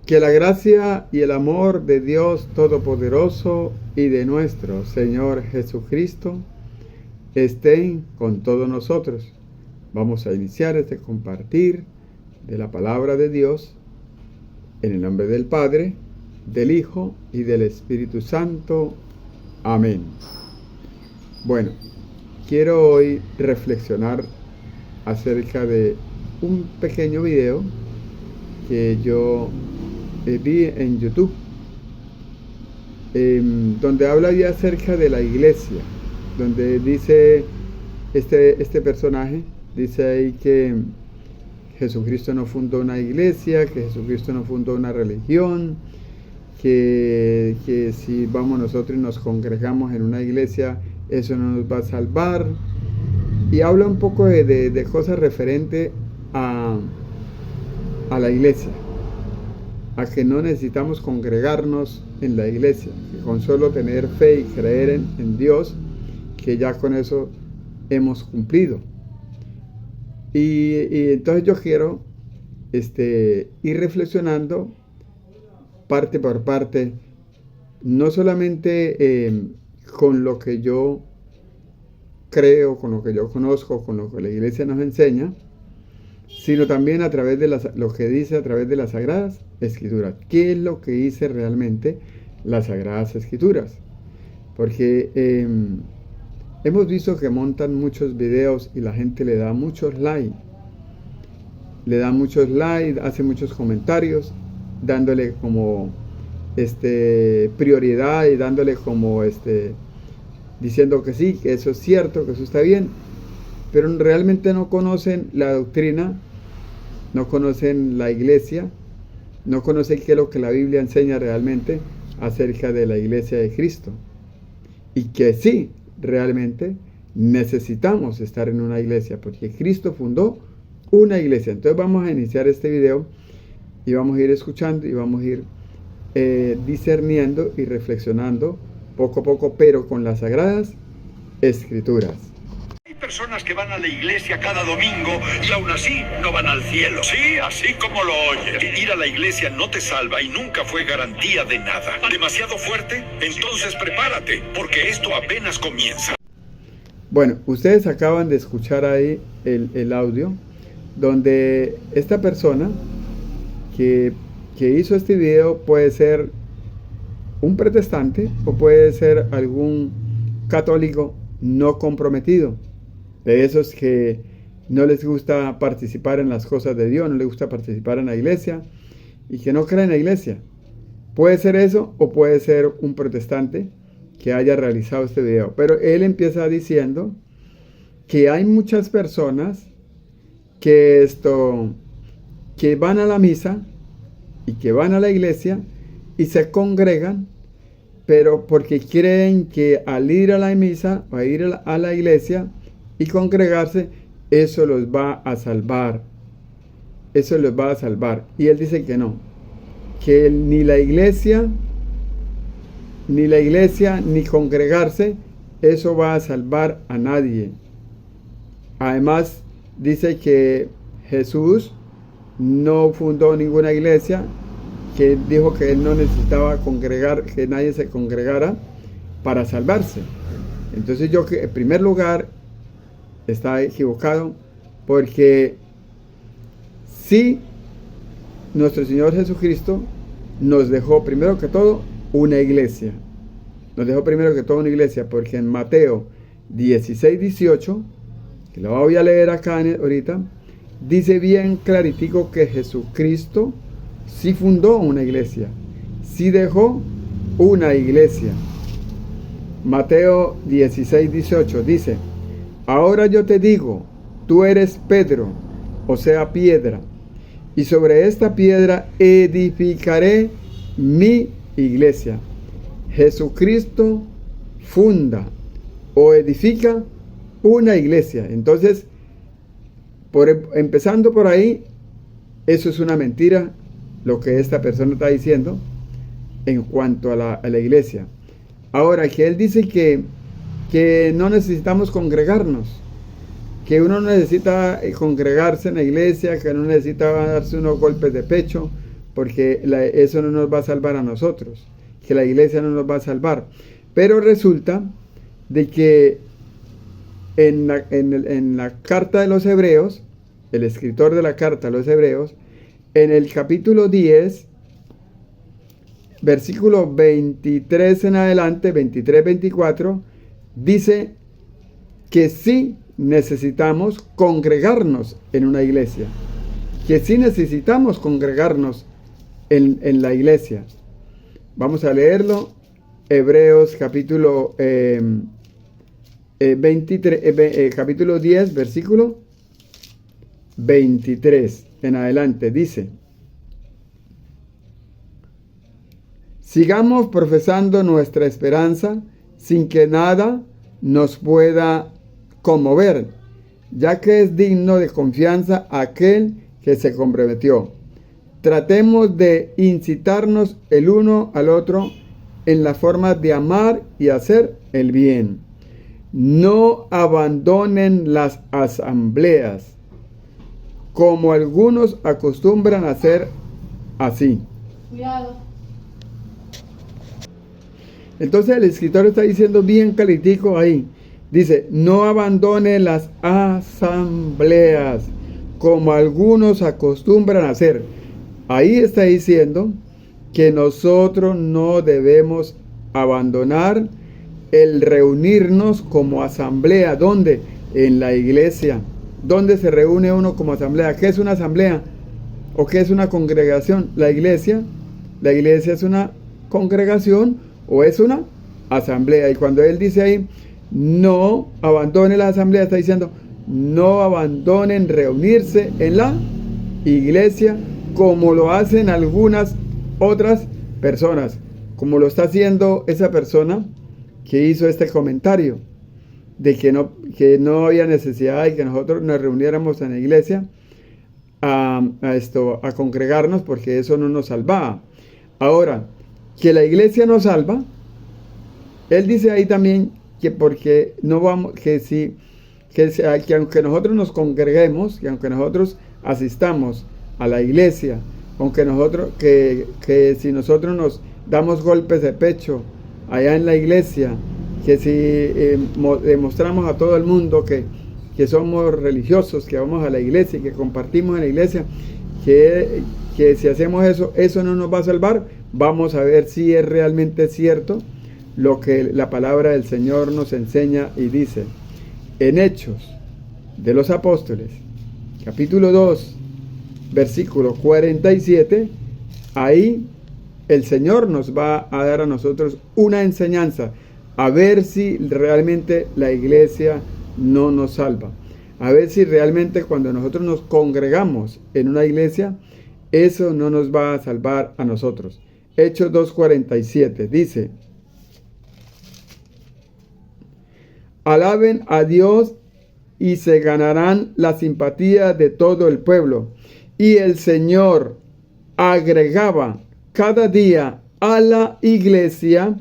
Que la gracia y el amor de Dios Todopoderoso y de nuestro Señor Jesucristo estén con todos nosotros. Vamos a iniciar este compartir de la palabra de Dios en el nombre del Padre, del Hijo y del Espíritu Santo. Amén. Bueno, quiero hoy reflexionar acerca de un pequeño video que yo vi en YouTube, donde habla ya acerca de la iglesia, donde dice este personaje, dice ahí que Jesucristo no fundó una iglesia, que Jesucristo no fundó una religión, que si vamos nosotros y nos congregamos en una iglesia, eso no nos va a salvar, y habla un poco de cosas referentes a la iglesia, a que no necesitamos congregarnos en la iglesia, que con solo tener fe y creer en Dios, que ya con eso hemos cumplido. Y entonces yo quiero ir reflexionando parte por parte, no solamente con lo que yo creo, con lo que yo conozco, con lo que la iglesia nos enseña, sino también a través de lo que dice a través de las Sagradas Escrituras. ¿Qué es lo que dice realmente las Sagradas Escrituras? Porque hemos visto que montan muchos videos y la gente le da muchos likes. Hace muchos comentarios, dándole como prioridad y dándole como diciendo que sí, que eso es cierto, que eso está bien, pero realmente no conocen la doctrina, no conocen la iglesia, no conocen qué es lo que la Biblia enseña realmente acerca de la iglesia de Cristo. Y que sí, realmente necesitamos estar en una iglesia, porque Cristo fundó una iglesia. Entonces vamos a iniciar este video y vamos a ir escuchando y vamos a ir discerniendo y reflexionando poco a poco, pero con las Sagradas Escrituras. Hay personas que van a la iglesia cada domingo y aún así no van al cielo. Sí, así como lo oyes. Ir a la iglesia no te salva y nunca fue garantía de nada. ¿Demasiado fuerte? Entonces prepárate, porque esto apenas comienza. Bueno, ustedes acaban de escuchar ahí el audio donde esta persona que hizo este video puede ser un protestante o puede ser algún católico no comprometido, de esos que no les gusta participar en las cosas de Dios, no les gusta participar en la iglesia y que no creen en la iglesia. Puede ser eso o puede ser un protestante que haya realizado este video. Pero él empieza diciendo que hay muchas personas que van a la misa y que van a la iglesia y se congregan, pero porque creen que al ir a la misa o a ir a la iglesia y congregarse, eso los va a salvar. Eso los va a salvar. Y él dice que no, que ni la iglesia, ni congregarse, eso va a salvar a nadie. Además, dice que Jesús no fundó ninguna iglesia, que dijo que él no necesitaba congregar, que nadie se congregara para salvarse. Entonces yo que en primer lugar está equivocado, porque sí, nuestro Señor Jesucristo nos dejó primero que todo una iglesia. Nos dejó primero que todo una iglesia, porque en Mateo 16:18, que lo voy a leer acá ahorita, dice bien claritico que Jesucristo sí fundó una iglesia, sí dejó una iglesia. Mateo 16:18 dice: ahora yo te digo, tú eres Pedro, o sea, piedra, y sobre esta piedra edificaré mi iglesia. Jesucristo funda o edifica una iglesia. Entonces, empezando por ahí, eso es una mentira, lo que esta persona está diciendo en cuanto a la iglesia. Ahora, que él dice que no necesitamos congregarnos, que uno no necesita congregarse en la iglesia, que no necesita darse unos golpes de pecho porque eso no nos va a salvar a nosotros, que la iglesia no nos va a salvar. Pero resulta de que en la carta de los Hebreos, el escritor de la carta de los Hebreos, en el capítulo 10, versículo 23 en adelante, 23-24, dice que sí necesitamos congregarnos en una iglesia, que sí necesitamos congregarnos en la iglesia. Vamos a leerlo, Hebreos capítulo capítulo 10, versículo 23 en adelante, dice: sigamos profesando nuestra esperanza sin que nada nos pueda conmover, ya que es digno de confianza aquel que se comprometió. Tratemos de incitarnos el uno al otro en la forma de amar y hacer el bien. No abandonen las asambleas, como algunos acostumbran a hacer así. Cuidado. Entonces el escritor está diciendo bien claritico ahí. Dice, no abandone las asambleas, como algunos acostumbran a hacer. Ahí está diciendo que nosotros no debemos abandonar el reunirnos como asamblea. ¿Dónde? En la iglesia. ¿Dónde se reúne uno como asamblea? ¿Qué es una asamblea? ¿O qué es una congregación? La iglesia es una congregación o es una asamblea. Y cuando él dice ahí, no abandone la asamblea, está diciendo, no abandonen reunirse en la iglesia como lo hacen algunas otras personas, como lo está haciendo esa persona que hizo este comentario de que no había necesidad de que nosotros nos reuniéramos en la iglesia a congregarnos, porque eso no nos salvaba. Ahora, que la iglesia nos salva, él dice ahí también que porque no vamos, que aunque nosotros nos congreguemos, que aunque nosotros asistamos a la iglesia, aunque nosotros, que si nosotros nos damos golpes de pecho allá en la iglesia, que si demostramos a todo el mundo que somos religiosos, que vamos a la iglesia y que compartimos en la iglesia, que si hacemos eso no nos va a salvar. Vamos a ver si es realmente cierto lo que la palabra del Señor nos enseña y dice. En Hechos de los Apóstoles, capítulo 2, versículo 47, ahí el Señor nos va a dar a nosotros una enseñanza, a ver si realmente la iglesia no nos salva, a ver si realmente cuando nosotros nos congregamos en una iglesia, eso no nos va a salvar a nosotros. Hechos 2:47 dice: alaben a Dios y se ganarán la simpatía de todo el pueblo. Y el Señor agregaba cada día a la iglesia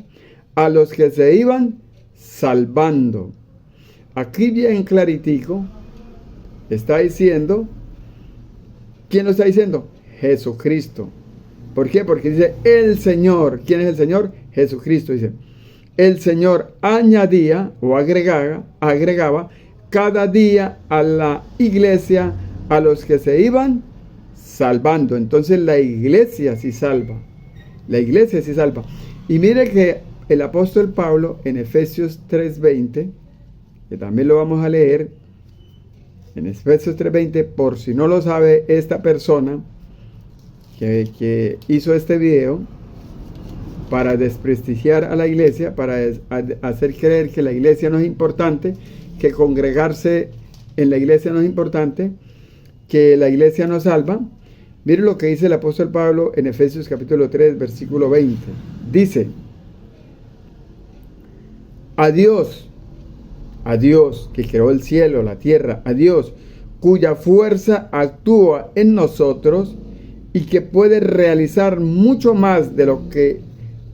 a los que se iban salvando. Aquí bien claritico está diciendo, ¿quién lo está diciendo? Jesucristo. ¿Por qué? Porque dice el Señor. ¿Quién es el Señor? Jesucristo. Dice, el Señor añadía o agregaba cada día a la iglesia a los que se iban salvando. Entonces la iglesia sí salva. La iglesia sí salva. Y mire que el apóstol Pablo en Efesios 3:20, que también lo vamos a leer, en Efesios 3:20, por si no lo sabe esta persona que hizo este video para desprestigiar a la iglesia, para hacer creer que la iglesia no es importante, que congregarse en la iglesia no es importante, que la iglesia no salva. Mire lo que dice el apóstol Pablo en Efesios capítulo 3, versículo 20. Dice, a Dios que creó el cielo, la tierra, a Dios cuya fuerza actúa en nosotros y que puede realizar mucho más de lo que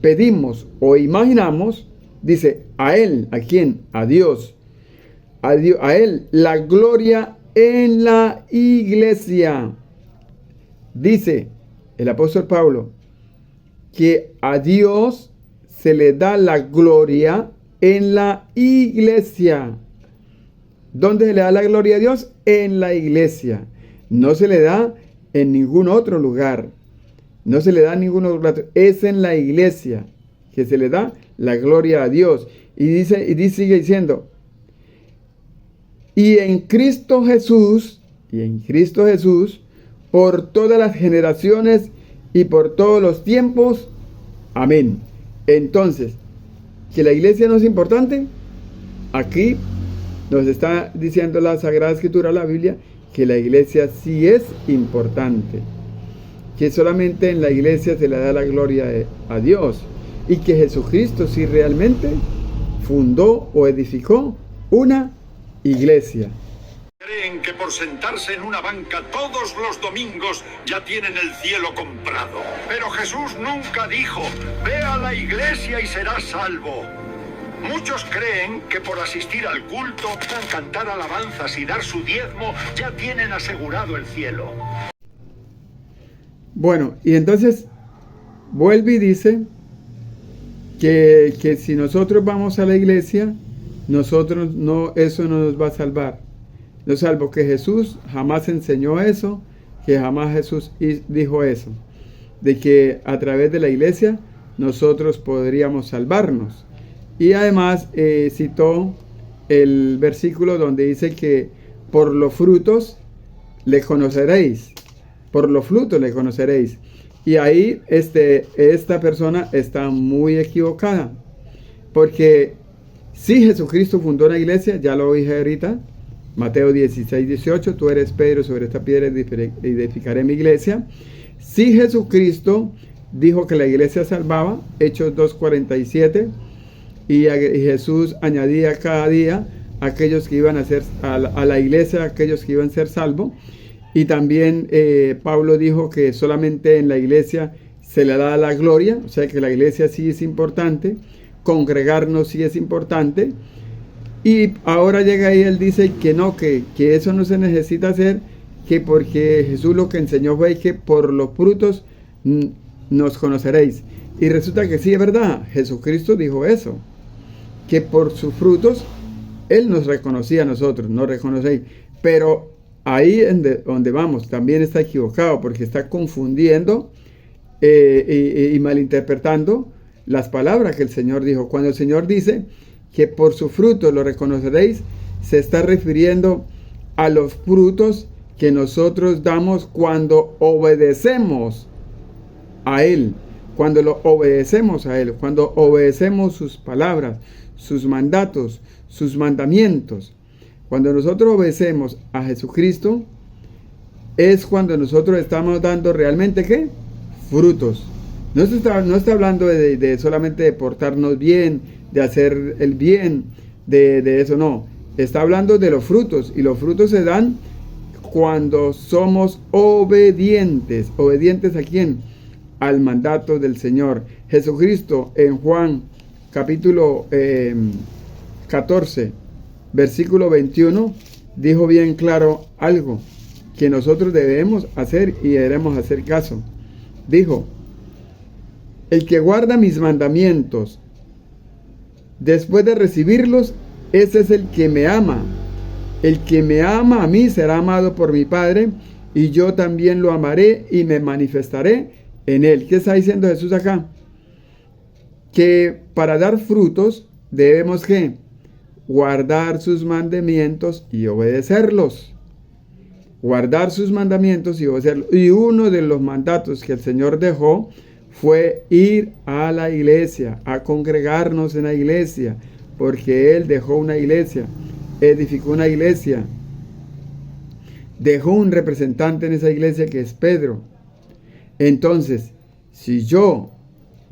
pedimos o imaginamos, dice, a Él, ¿a quién? A Dios, a Él la gloria en la iglesia. Dice, el apóstol Pablo, que a Dios se le da la gloria en la iglesia. ¿Dónde se le da la gloria a Dios? En la iglesia. No se le da en ningún otro lugar. No se le da en ningún otro lugar. Es en la iglesia que se le da la gloria a Dios. Y sigue diciendo, y en Cristo Jesús, por todas las generaciones y por todos los tiempos. Amén. Entonces, ¿que la iglesia no es importante? Aquí nos está diciendo la Sagrada Escritura, la Biblia, que la iglesia sí es importante. Que solamente en la iglesia se le da la gloria a Dios. Y que Jesucristo sí realmente fundó o edificó una iglesia. Creen que por sentarse en una banca todos los domingos ya tienen el cielo comprado. Pero Jesús nunca dijo, ve a la iglesia y serás salvo. Muchos creen que por asistir al culto, cantar alabanzas y dar su diezmo, ya tienen asegurado el cielo. Bueno, y entonces vuelve y dice que si nosotros vamos a la iglesia, nosotros no, eso no nos va a salvar. No, salvo que Jesús jamás enseñó eso, que jamás Jesús dijo eso, de que a través de la iglesia nosotros podríamos salvarnos. Y además citó el versículo donde dice que por los frutos le conoceréis, por los frutos le conoceréis. Y ahí esta persona está muy equivocada, porque si Jesucristo fundó una iglesia, ya lo dije ahorita, Mateo 16, 18, tú eres Pedro, sobre esta piedra edificaré mi iglesia. Si Jesucristo dijo que la iglesia salvaba, Hechos 2, 47, y Jesús añadía cada día a aquellos que iban a la iglesia, aquellos que iban a ser salvos. Y también Pablo dijo que solamente en la iglesia se le da la gloria, o sea que la iglesia sí es importante, congregarnos sí es importante. Y ahora llega ahí, él dice que no, que eso no se necesita hacer, que porque Jesús lo que enseñó fue que por los frutos nos conoceréis. Y resulta que sí es verdad, Jesucristo dijo eso, que por sus frutos Él nos reconocía a nosotros, nos reconocéis. Pero ahí donde vamos también está equivocado, porque está confundiendo y malinterpretando las palabras que el Señor dijo. Cuando el Señor dice que por sus frutos lo reconoceréis, se está refiriendo a los frutos que nosotros damos cuando obedecemos a Él, cuando lo obedecemos a Él, cuando obedecemos sus palabras, sus mandatos, sus mandamientos. Cuando nosotros obedecemos a Jesucristo, es cuando nosotros estamos dando realmente ¿qué? Frutos. No está hablando de solamente de portarnos bien, de hacer el bien, de eso no. Está hablando de los frutos, y los frutos se dan cuando somos obedientes. ¿Obedientes a quién? Al mandato del Señor. Jesucristo en Juan capítulo 14, versículo 21, dijo bien claro algo que nosotros debemos hacer y debemos hacer caso. Dijo, el que guarda mis mandamientos después de recibirlos, ese es el que me ama. El que me ama a mí será amado por mi Padre, y yo también lo amaré y me manifestaré en él. ¿Qué está diciendo Jesús acá? Que para dar frutos debemos ¿qué? Guardar sus mandamientos y obedecerlos. Guardar sus mandamientos y obedecerlos. Y uno de los mandatos que el Señor dejó fue ir a la iglesia, a congregarnos en la iglesia, porque Él dejó una iglesia, edificó una iglesia, dejó un representante en esa iglesia que es Pedro. Entonces, si yo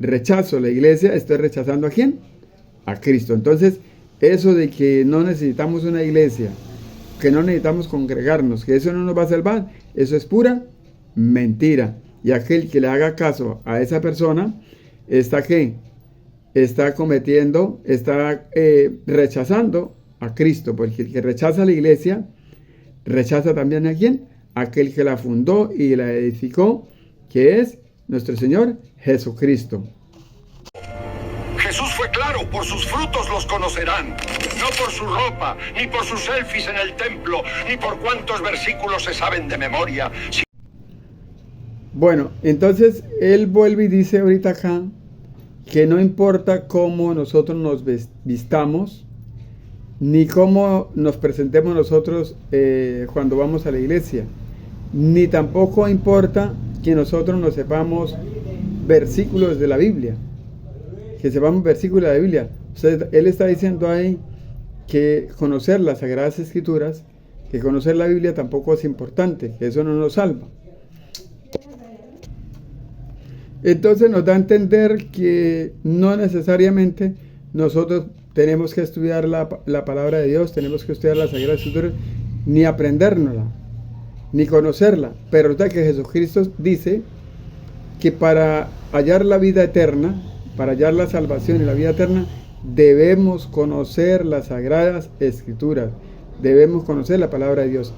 rechazo la iglesia, estoy rechazando ¿a quién? A Cristo. Entonces, eso de que no necesitamos una iglesia, que no necesitamos congregarnos, que eso no nos va a salvar, eso es pura mentira. Y aquel que le haga caso a esa persona, está ¿qué? Está cometiendo, está rechazando a Cristo, porque el que rechaza la iglesia, rechaza también ¿a quién? Aquel que la fundó y la edificó, que es nuestro Señor Jesucristo. Jesús fue claro, por sus frutos los conocerán. No por su ropa, ni por sus selfies en el templo, ni por cuántos versículos se saben de memoria. Bueno, entonces él vuelve y dice ahorita acá que no importa cómo nosotros nos vistamos, ni cómo nos presentemos nosotros cuando vamos a la iglesia, ni tampoco importa que nosotros nos sepamos versículos de la Biblia, que sepamos versículos de la Biblia. O sea, él está diciendo ahí que conocer las Sagradas Escrituras, que conocer la Biblia tampoco es importante, que eso no nos salva. Entonces nos da a entender que no necesariamente nosotros tenemos que estudiar la palabra de Dios, tenemos que estudiar las Sagradas Escrituras, ni aprendérnosla, ni conocerla. Pero resulta que Jesucristo dice que para hallar la vida eterna, para hallar la salvación y la vida eterna, debemos conocer las Sagradas Escrituras, debemos conocer la palabra de Dios.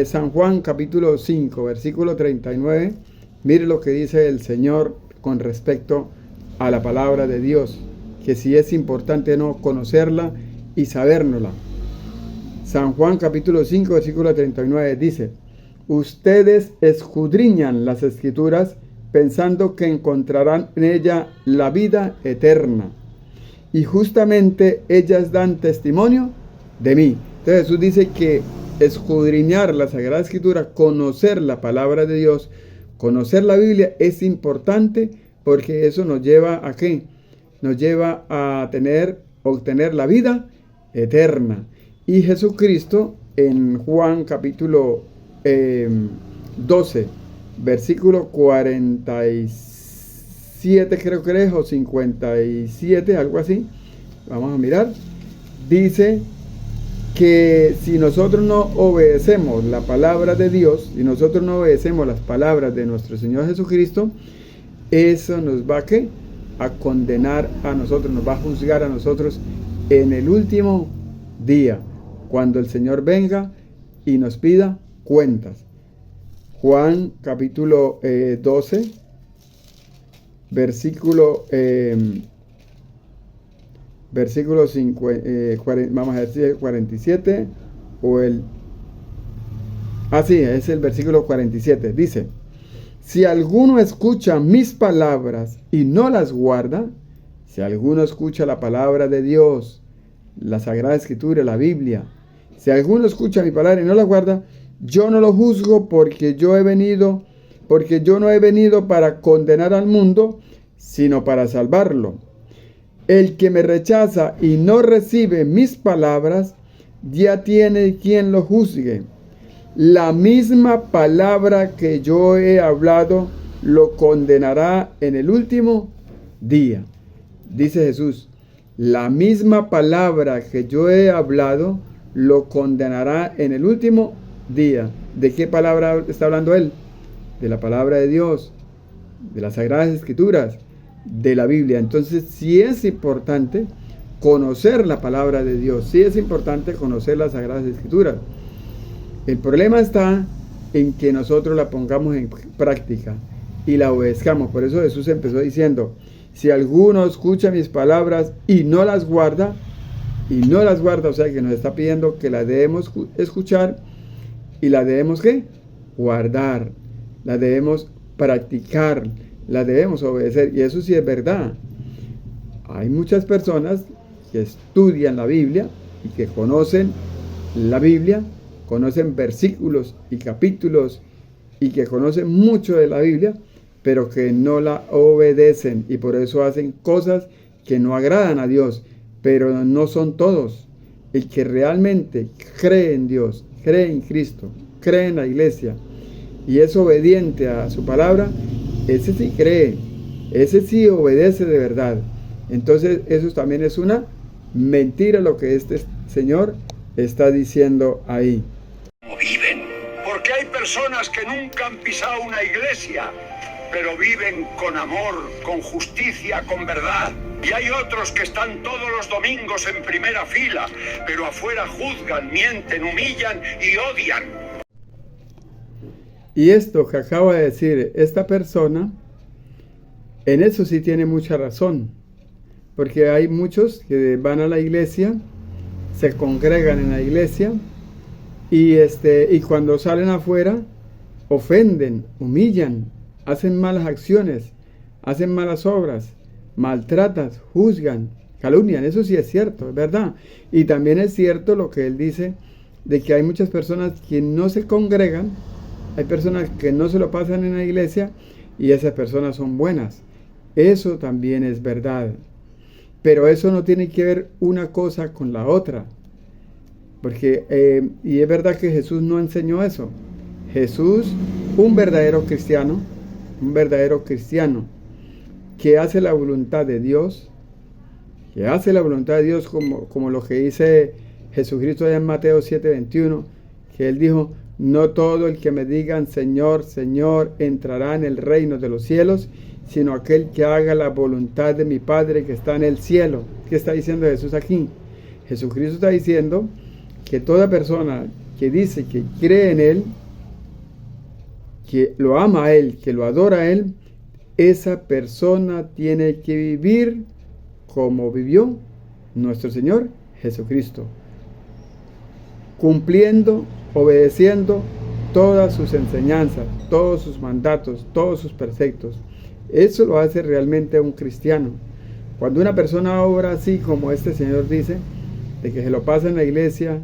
San Juan capítulo 5, versículo 39, mire lo que dice el Señor con respecto a la palabra de Dios, que si es importante no conocerla y sabérnosla. San Juan capítulo 5, versículo 39 dice: ustedes escudriñan las Escrituras pensando que encontrarán en ella la vida eterna, y justamente ellas dan testimonio de mí. Entonces Jesús dice que escudriñar la Sagrada Escritura, conocer la palabra de Dios, conocer la Biblia es importante, porque eso nos lleva a ¿qué? Nos lleva a obtener la vida eterna. Y Jesucristo en Juan capítulo 12, versículo 47 creo que es, o 57, algo así, vamos a mirar, dice que si nosotros no obedecemos la palabra de Dios, si nosotros no obedecemos las palabras de nuestro Señor Jesucristo, eso nos va a condenar a nosotros, nos va a juzgar a nosotros en el último día, cuando el Señor venga y nos pida cuentas. Juan capítulo 12, versículo 5, vamos a decir el 47 o el... es el versículo 47. Dice: si alguno escucha mis palabras y no las guarda, si alguno escucha la palabra de Dios, la Sagrada Escritura, la Biblia, si alguno escucha mi palabra y no la guarda, yo no lo juzgo, porque yo no he venido para condenar al mundo, sino para salvarlo. El que me rechaza y no recibe mis palabras, ya tiene quien lo juzgue. La misma palabra que yo he hablado lo condenará en el último día. Dice Jesús: la misma palabra que yo he hablado lo condenará en el último día. ¿De qué palabra está hablando él? De la palabra de Dios, de las Sagradas Escrituras, de la Biblia. Entonces sí es importante conocer la palabra de Dios, sí es importante conocer las Sagradas Escrituras. El problema está en que nosotros la pongamos en práctica y la obedezcamos. Por eso Jesús empezó diciendo: si alguno escucha mis palabras y no las guarda, o sea que nos está pidiendo que la debemos escuchar y la debemos ¿qué? Guardar, la debemos practicar, la debemos obedecer. Y eso sí es verdad. Hay muchas personas que estudian la Biblia y que conocen la Biblia, conocen versículos y capítulos y que conocen mucho de la Biblia, pero que no la obedecen, y por eso hacen cosas que no agradan a Dios. Pero no son todos. El que realmente cree en Dios, cree en Cristo, cree en la iglesia y es obediente a su palabra, ese sí cree, ese sí obedece de verdad. Entonces eso también es una mentira lo que este Señor está diciendo ahí. Viven, porque hay personas que nunca han pisado una iglesia, pero viven con amor, con justicia, con verdad. Y hay otros que están todos los domingos en primera fila, pero afuera juzgan, mienten, humillan y odian. Y esto que acaba de decir esta persona, en eso sí tiene mucha razón, porque hay muchos que van a la iglesia, se congregan en la iglesia y cuando salen afuera ofenden, humillan, hacen malas acciones, hacen malas obras, maltratan, juzgan, calumnian. Eso sí es cierto, es verdad. Y también es cierto lo que él dice, de que hay muchas personas que no se congregan, hay personas que no se lo pasan en la iglesia y esas personas son buenas. Eso también es verdad. Pero eso no tiene que ver una cosa con la otra. Porque, y es verdad que Jesús no enseñó eso. Jesús, un verdadero cristiano que hace la voluntad de Dios, como lo que dice Jesucristo allá en Mateo 7:21, que él dijo, no todo el que me digan Señor, Señor, entrará en el reino de los cielos, sino aquel que haga la voluntad de mi Padre que está en el cielo. ¿Qué está diciendo Jesús aquí? Jesucristo está diciendo que toda persona que dice que cree en Él, que lo ama a Él, que lo adora a Él, esa persona tiene que vivir como vivió nuestro Señor Jesucristo, cumpliendo, obedeciendo todas sus enseñanzas, todos sus mandatos, todos sus preceptos. Eso lo hace realmente un cristiano. Cuando una persona obra así como este señor dice, de que se lo pasa en la iglesia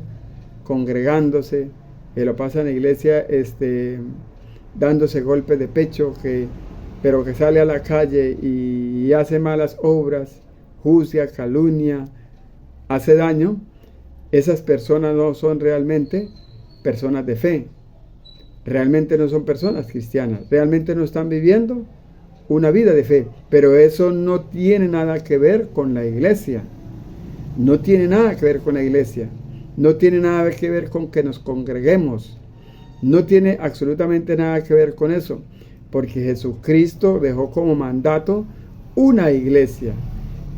congregándose, que lo pasa en la iglesia dándose golpes de pecho, pero que sale a la calle y hace malas obras, juzga, calumnia, hace daño, esas personas no son realmente personas de fe, realmente no son personas cristianas, realmente no están viviendo una vida de fe, pero eso no tiene nada que ver con la iglesia, no tiene nada que ver con la iglesia, no tiene nada que ver con que nos congreguemos, no tiene absolutamente nada que ver con eso, porque Jesucristo dejó como mandato una iglesia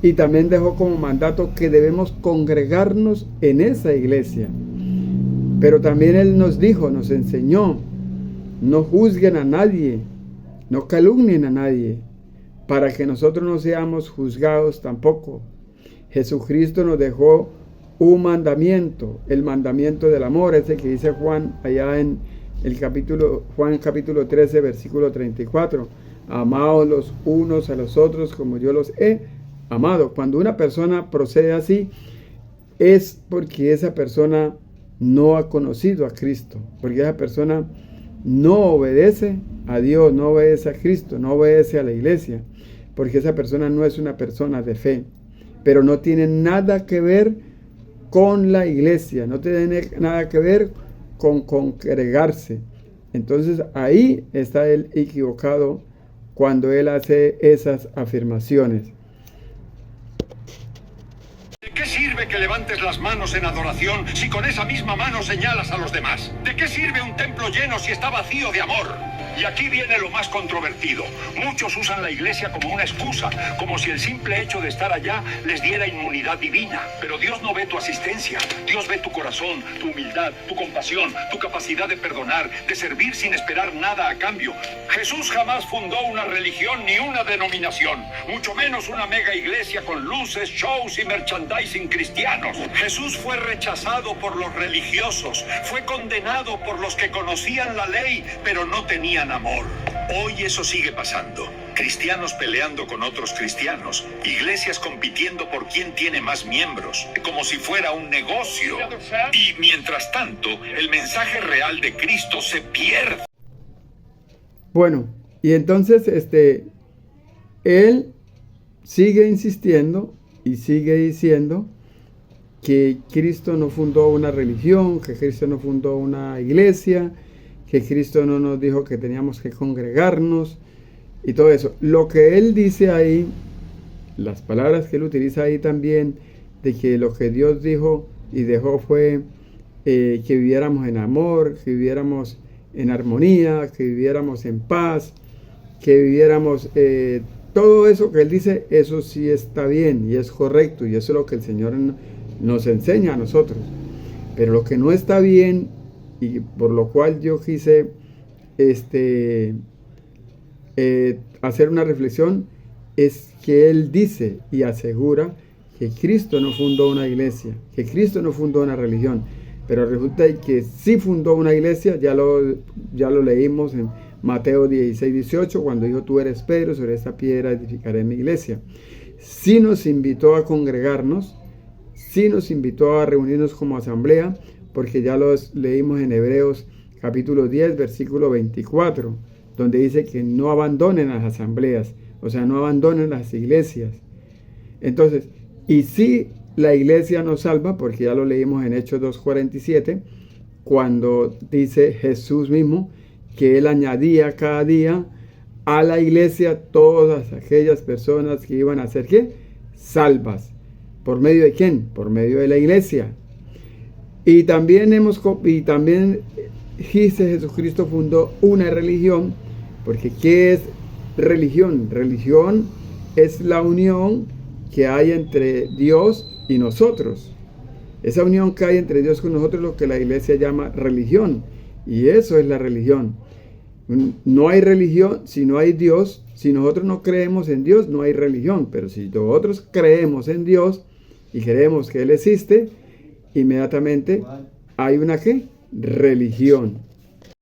y también dejó como mandato que debemos congregarnos en esa iglesia. Pero también Él nos dijo, nos enseñó, no juzguen a nadie, no calumnien a nadie, para que nosotros no seamos juzgados tampoco. Jesucristo nos dejó un mandamiento, el mandamiento del amor, ese que dice Juan allá en Juan capítulo 13, versículo 34. Amaos los unos a los otros como yo los he amado. Cuando una persona procede así, es porque esa persona no ha conocido a Cristo, porque esa persona no obedece a Dios, no obedece a Cristo, no obedece a la iglesia, porque esa persona no es una persona de fe, pero no tiene nada que ver con la iglesia, no tiene nada que ver con congregarse. Entonces ahí está él equivocado cuando él hace esas afirmaciones. ¿De qué sirve que levantes las manos en adoración si con esa misma mano señalas a los demás? ¿De qué sirve un templo lleno si está vacío de amor? Y aquí viene lo más controvertido. Muchos usan la iglesia como una excusa, como si el simple hecho de estar allá les diera inmunidad divina. Pero Dios no ve tu asistencia. Dios ve tu corazón, tu humildad, tu compasión, tu capacidad de perdonar, de servir sin esperar nada a cambio. Jesús jamás fundó una religión ni una denominación, mucho menos una mega iglesia con luces, shows y merchandising cristianos. Jesús fue rechazado por los religiosos, fue condenado por los que conocían la ley, pero no tenían amor. Hoy eso sigue pasando. Cristianos peleando con otros cristianos, iglesias compitiendo por quién tiene más miembros, como si fuera un negocio. Y mientras tanto, el mensaje real de Cristo se pierde. Bueno, y entonces él sigue insistiendo y sigue diciendo que Cristo no fundó una religión, que Cristo no fundó una iglesia, que Cristo no nos dijo que teníamos que congregarnos y todo eso. Lo que él dice ahí, las palabras que él utiliza ahí también, de que lo que Dios dijo y dejó fue que viviéramos en amor, que viviéramos en armonía, que viviéramos en paz, que viviéramos, todo eso que él dice, eso sí está bien y es correcto y eso es lo que el Señor nos enseña a nosotros. Pero lo que no está bien y por lo cual yo quise hacer una reflexión, es que él dice y asegura que Cristo no fundó una iglesia, que Cristo no fundó una religión, pero resulta que sí fundó una iglesia. Ya lo leímos en Mateo 16, 18, cuando dijo: tú eres Pedro, sobre esta piedra edificaré mi iglesia. Sí nos invitó a congregarnos, sí nos invitó a reunirnos como asamblea, porque ya los leímos en Hebreos capítulo 10, versículo 24, donde dice que no abandonen las asambleas, o sea, no abandonen las iglesias. Entonces, y si la iglesia nos salva, porque ya lo leímos en Hechos 2:47, cuando dice Jesús mismo que él añadía cada día a la iglesia todas aquellas personas que iban a ser, ¿qué? Salvas. ¿Por medio de quién? Por medio de la iglesia. Y también dice Jesucristo fundó una religión, porque ¿qué es religión? Religión es la unión que hay entre Dios y nosotros. Esa unión que hay entre Dios con nosotros es lo que la iglesia llama religión. Y eso es la religión. No hay religión si no hay Dios. Si nosotros no creemos en Dios, no hay religión. Pero si nosotros creemos en Dios y creemos que Él existe, inmediatamente hay una ¿qué? Religión.